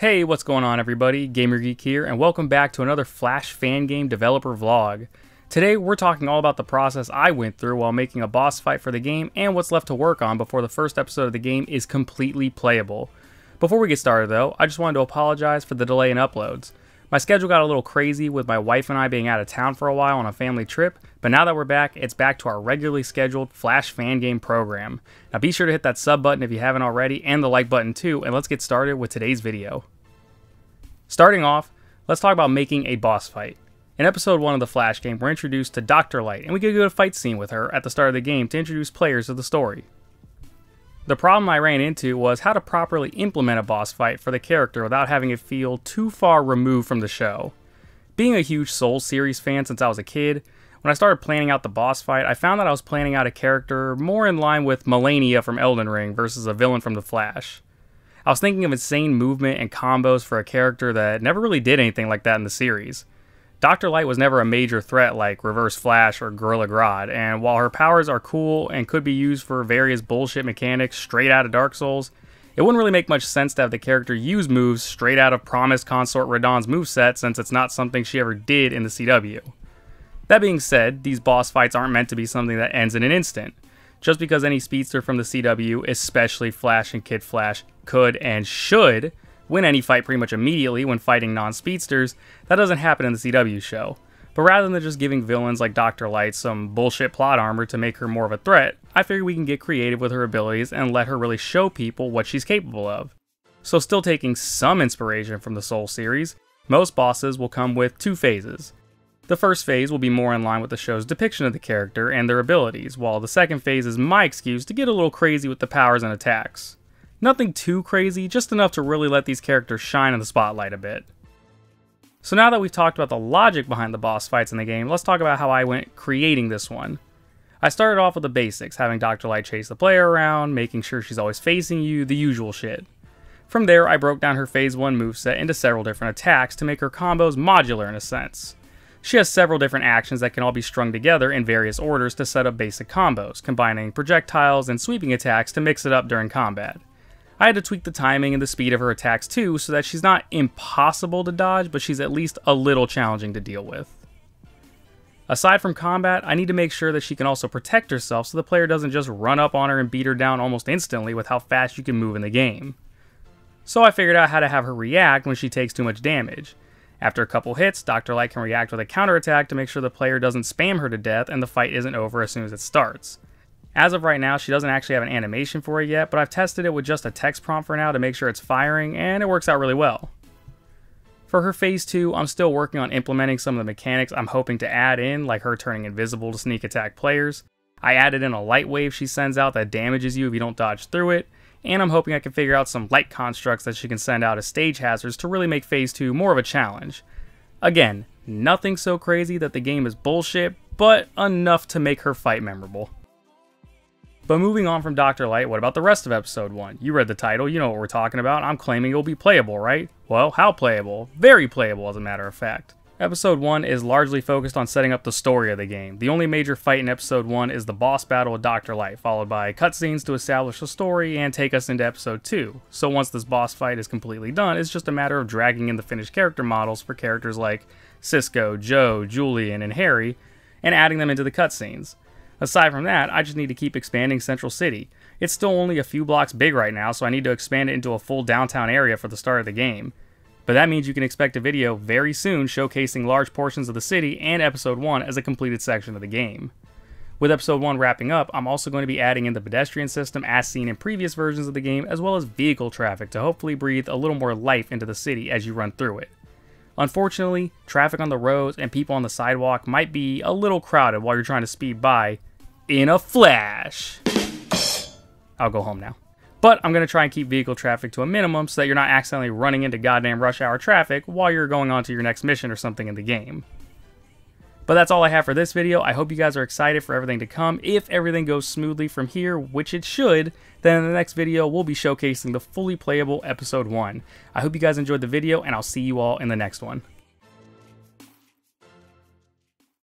Hey, what's going on everybody? Gamer Geek here, and welcome back to another Flash fan game developer vlog. Today we're talking all about the process I went through while making a boss fight for the game and what's left to work on before the first episode of the game is completely playable. Before we get started though, I just wanted to apologize for the delay in uploads. My schedule got a little crazy with my wife and I being out of town for a while on a family trip, but now that we're back, it's back to our regularly scheduled Flash fan game program. Now be sure to hit that sub button if you haven't already, and the like button too, and let's get started with today's video. Starting off, let's talk about making a boss fight. In episode 1 of the Flash game, we're introduced to Dr. Light, and we get a good fight scene with her at the start of the game to introduce players to the story. The problem I ran into was how to properly implement a boss fight for the character without having it feel too far removed from the show. Being a huge Souls series fan since I was a kid, when I started planning out the boss fight, I found that I was planning out a character more in line with Melania from Elden Ring versus a villain from the Flash. I was thinking of insane movement and combos for a character that never really did anything like that in the series. Dr. Light was never a major threat like Reverse Flash or Gorilla Grodd, and while her powers are cool and could be used for various bullshit mechanics straight out of Dark Souls, it wouldn't really make much sense to have the character use moves straight out of Promised Consort Radahn's moveset since it's not something she ever did in the CW. That being said, these boss fights aren't meant to be something that ends in an instant. Just because any speedster from the CW, especially Flash and Kid Flash, could and should win any fight pretty much immediately when fighting non-speedsters, that doesn't happen in the CW show. But rather than just giving villains like Dr. Light some bullshit plot armor to make her more of a threat, I figure we can get creative with her abilities and let her really show people what she's capable of. So still taking some inspiration from the Soul series, most bosses will come with two phases. The first phase will be more in line with the show's depiction of the character and their abilities, while the second phase is my excuse to get a little crazy with the powers and attacks. Nothing too crazy, just enough to really let these characters shine in the spotlight a bit. So now that we've talked about the logic behind the boss fights in the game, let's talk about how I went creating this one. I started off with the basics, having Dr. Light chase the player around, making sure she's always facing you, the usual shit. From there, I broke down her phase 1 moveset into several different attacks to make her combos modular in a sense. She has several different actions that can all be strung together in various orders to set up basic combos, combining projectiles and sweeping attacks to mix it up during combat. I had to tweak the timing and the speed of her attacks too, so that she's not impossible to dodge, but she's at least a little challenging to deal with. Aside from combat, I need to make sure that she can also protect herself so the player doesn't just run up on her and beat her down almost instantly with how fast you can move in the game. So I figured out how to have her react when she takes too much damage. After a couple hits, Dr. Light can react with a counterattack to make sure the player doesn't spam her to death and the fight isn't over as soon as it starts. As of right now, she doesn't actually have an animation for it yet, but I've tested it with just a text prompt for now to make sure it's firing, and it works out really well. For her phase 2, I'm still working on implementing some of the mechanics I'm hoping to add in, like her turning invisible to sneak attack players. I added in a light wave she sends out that damages you if you don't dodge through it, and I'm hoping I can figure out some light constructs that she can send out as stage hazards to really make phase 2 more of a challenge. Again, nothing so crazy that the game is bullshit, but enough to make her fight memorable. But moving on from Dr. Light, what about the rest of episode 1? You read the title, you know what we're talking about. I'm claiming it'll be playable, right? Well, how playable? Very playable, as a matter of fact. Episode 1 is largely focused on setting up the story of the game. The only major fight in episode 1 is the boss battle with Dr. Light, followed by cutscenes to establish the story and take us into episode 2. So once this boss fight is completely done, it's just a matter of dragging in the finished character models for characters like Cisco, Joe, Julian, and Harry, and adding them into the cutscenes. Aside from that, I just need to keep expanding Central City. It's still only a few blocks big right now, so I need to expand it into a full downtown area for the start of the game. But that means you can expect a video very soon showcasing large portions of the city and episode 1 as a completed section of the game. With episode 1 wrapping up, I'm also going to be adding in the pedestrian system as seen in previous versions of the game, as well as vehicle traffic to hopefully breathe a little more life into the city as you run through it. Unfortunately, traffic on the roads and people on the sidewalk might be a little crowded while you're trying to speed by in a flash. I'll go home now. But I'm going to try and keep vehicle traffic to a minimum so that you're not accidentally running into goddamn rush hour traffic while you're going on to your next mission or something in the game. But that's all I have for this video. I hope you guys are excited for everything to come. If everything goes smoothly from here, which it should, then in the next video we'll be showcasing the fully playable episode 1. I hope you guys enjoyed the video, and I'll see you all in the next one.